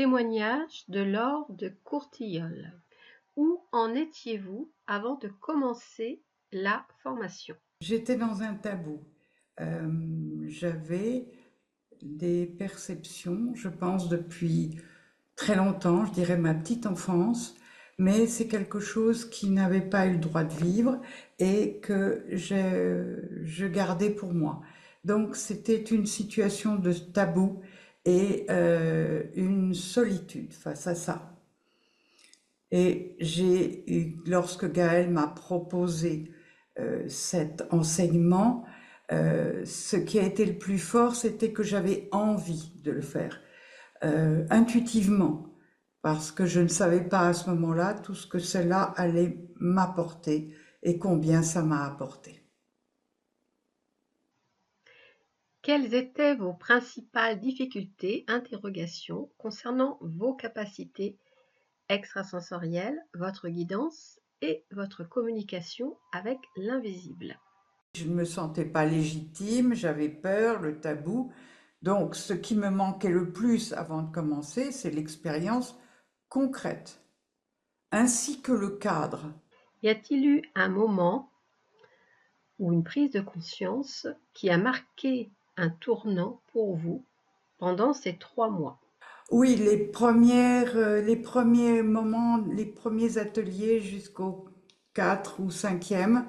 Témoignage de Laure de Courtilleul. Où en étiez-vous avant de commencer la formation? J'étais dans un tabou. J'avais des perceptions, je pense, depuis très longtemps, je dirais ma petite enfance, mais c'est quelque chose qui n'avait pas eu le droit de vivre et que je gardais pour moi. Donc c'était une situation de tabou et une solitude face à ça. Et lorsque Gaël m'a proposé cet enseignement, ce qui a été le plus fort, c'était que j'avais envie de le faire, intuitivement, parce que je ne savais pas à ce moment-là tout ce que cela allait m'apporter et combien ça m'a apporté. Quelles étaient vos principales difficultés, interrogations concernant vos capacités extrasensorielles, votre guidance et votre communication avec l'invisible? Je ne me sentais pas légitime, j'avais peur, le tabou. Donc, ce qui me manquait le plus avant de commencer, c'est l'expérience concrète, ainsi que le cadre. Y a-t-il eu un moment ou une prise de conscience qui a marqué un tournant pour vous pendant ces 3 mois? Oui, les premiers moments, les premiers ateliers jusqu'au 4 ou cinquième,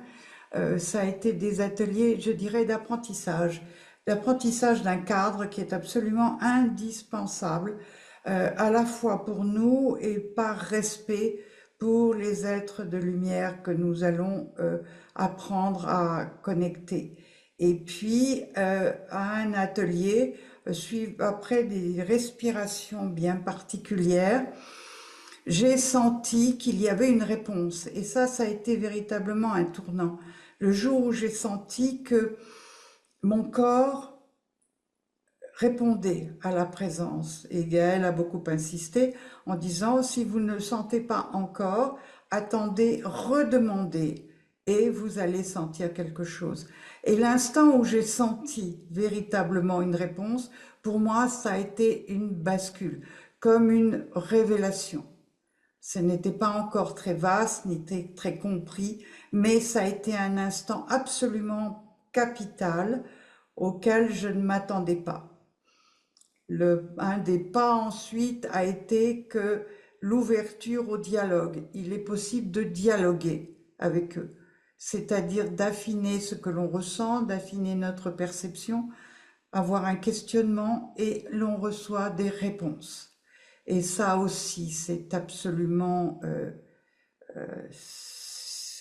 ça a été des ateliers, je dirais, d'apprentissage d'un cadre qui est absolument indispensable, à la fois pour nous et par respect pour les êtres de lumière que nous allons apprendre à connecter. Et puis, à un atelier, après des respirations bien particulières, j'ai senti qu'il y avait une réponse. Et ça a été véritablement un tournant. Le jour où j'ai senti que mon corps répondait à la présence. Et Gaëlle a beaucoup insisté en disant, si vous ne le sentez pas encore, attendez, redemandez, et vous allez sentir quelque chose. Et l'instant où j'ai senti véritablement une réponse, pour moi, ça a été une bascule, comme une révélation. Ce n'était pas encore très vaste, ni très compris, mais ça a été un instant absolument capital auquel je ne m'attendais pas. Un des pas ensuite a été que l'ouverture au dialogue. Il est possible de dialoguer avec eux, c'est-à-dire d'affiner ce que l'on ressent, d'affiner notre perception, avoir un questionnement et l'on reçoit des réponses. Et ça aussi, c'est absolument,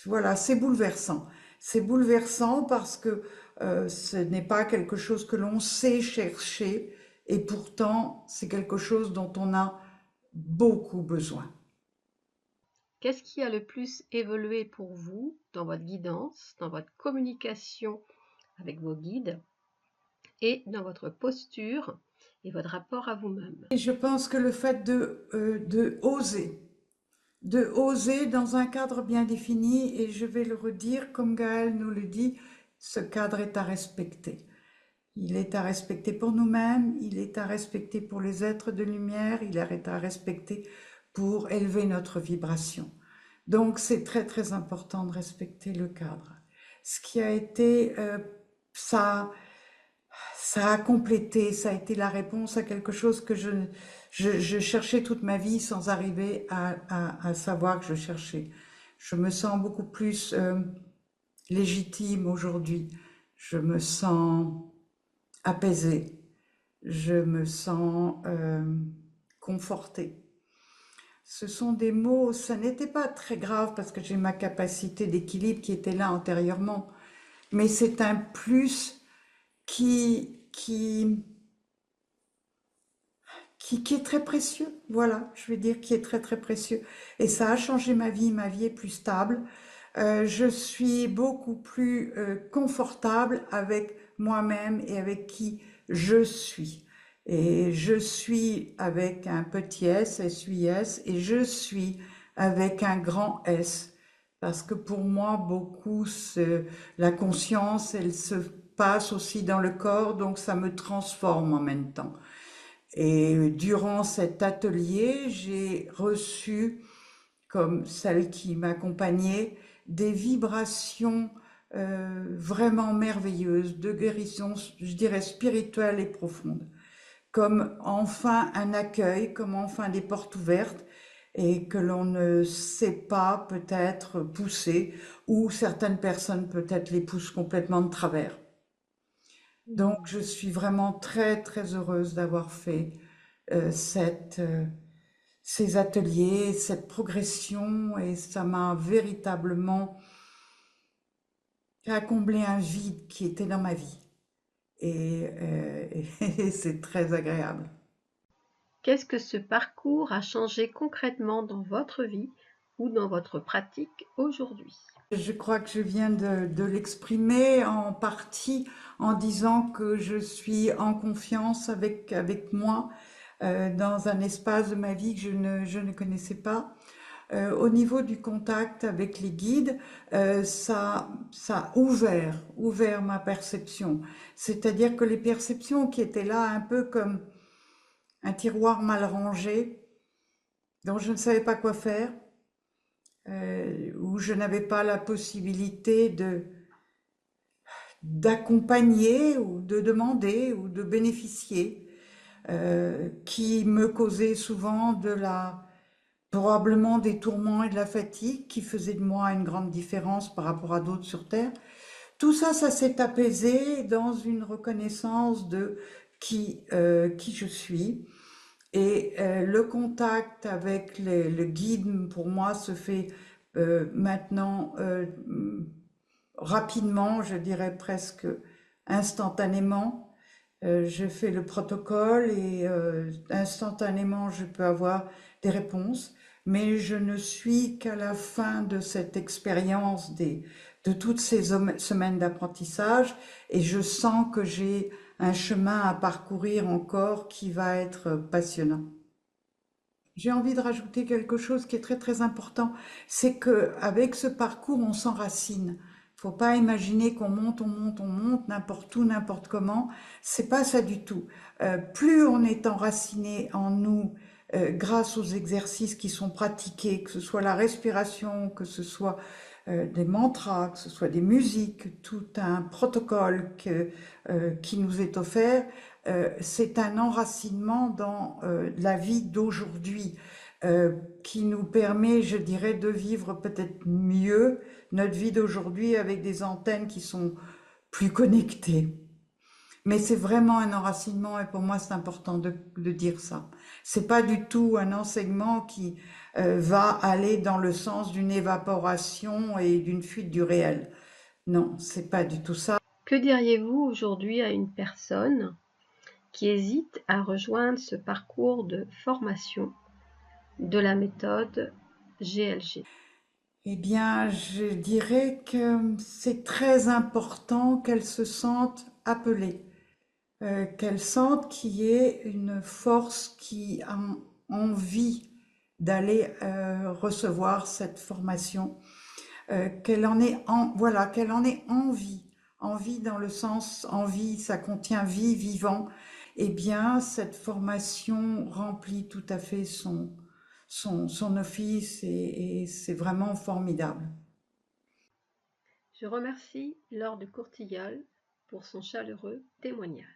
voilà, c'est bouleversant. C'est bouleversant parce que ce n'est pas quelque chose que l'on sait chercher et pourtant c'est quelque chose dont on a beaucoup besoin. Qu'est-ce qui a le plus évolué pour vous dans votre guidance, dans votre communication avec vos guides et dans votre posture et votre rapport à vous-même? Et je pense que le fait de oser dans un cadre bien défini, et je vais le redire comme Gaël nous le dit, ce cadre est à respecter. Il est à respecter pour nous-mêmes, il est à respecter pour les êtres de lumière, il est à respecter pour élever notre vibration. Donc c'est très très important de respecter le cadre. Ce qui a été, ça, ça a complété, ça a été la réponse à quelque chose que je cherchais toute ma vie sans arriver à savoir que je cherchais. Je me sens beaucoup plus légitime aujourd'hui. Je me sens apaisée. Je me sens confortée. Ce sont des mots, ça n'était pas très grave parce que j'ai ma capacité d'équilibre qui était là antérieurement, mais c'est un plus qui est très précieux, voilà, je vais dire qui est très très précieux. Et ça a changé ma vie est plus stable. Je suis beaucoup plus confortable avec moi-même et avec qui je suis. Et je suis avec un petit s, S-U-I-S, et je suis avec un grand S. Parce que pour moi, beaucoup, la conscience, elle se passe aussi dans le corps, donc ça me transforme en même temps. Et durant cet atelier, j'ai reçu, comme celle qui m'accompagnait, des vibrations vraiment merveilleuses, de guérison, je dirais spirituelle et profonde, comme enfin un accueil, comme enfin des portes ouvertes et que l'on ne sait pas peut-être pousser, ou certaines personnes peut-être les poussent complètement de travers. Donc Mm. je suis vraiment très très heureuse d'avoir fait euh, cette, euh, ces ateliers, cette progression, et ça m'a véritablement à combler un vide qui était dans ma vie. Et c'est très agréable. Qu'est-ce que ce parcours a changé concrètement dans votre vie ou dans votre pratique aujourd'hui? Je crois que je viens de l'exprimer en partie en disant que je suis en confiance avec moi dans un espace de ma vie que je ne connaissais pas. Au niveau du contact avec les guides, ça a ouvert ma perception. C'est-à-dire que les perceptions qui étaient là un peu comme un tiroir mal rangé, dont je ne savais pas quoi faire, où je n'avais pas la possibilité d'accompagner ou de demander ou de bénéficier, qui me causaient souvent probablement des tourments et de la fatigue, qui faisaient de moi une grande différence par rapport à d'autres sur Terre. Tout ça, ça s'est apaisé dans une reconnaissance de qui je suis. Et le contact avec le guide, pour moi, se fait maintenant rapidement, je dirais presque instantanément. Je fais le protocole et instantanément, je peux avoir des réponses. Mais je ne suis qu'à la fin de cette expérience de toutes ces semaines d'apprentissage, et je sens que j'ai un chemin à parcourir encore qui va être passionnant. J'ai envie de rajouter quelque chose qui est très très important, c'est que avec ce parcours, on s'enracine. Faut pas imaginer qu'on monte, on monte, on monte n'importe où, n'importe comment. C'est pas ça du tout. Plus on est enraciné en nous, grâce aux exercices qui sont pratiqués, que ce soit la respiration, que ce soit des mantras, que ce soit des musiques, tout un protocole qui nous est offert, c'est un enracinement dans la vie d'aujourd'hui, qui nous permet, je dirais, de vivre peut-être mieux notre vie d'aujourd'hui avec des antennes qui sont plus connectées. Mais c'est vraiment un enracinement, et pour moi c'est important de dire ça. C'est pas du tout un enseignement qui va aller dans le sens d'une évaporation et d'une fuite du réel. Non, c'est pas du tout ça. Que diriez-vous aujourd'hui à une personne qui hésite à rejoindre ce parcours de formation de la méthode GLG? Eh bien, je dirais que c'est très important qu'elle se sente appelée, qu'elle sente qu'il y ait une force qui a envie d'aller recevoir cette formation, voilà, qu'elle en ait envie, envie dans le sens envie, ça contient vie, vivant. Eh bien, cette formation remplit tout à fait son office, et c'est vraiment formidable. Je remercie Laure de Courtilleul pour son chaleureux témoignage.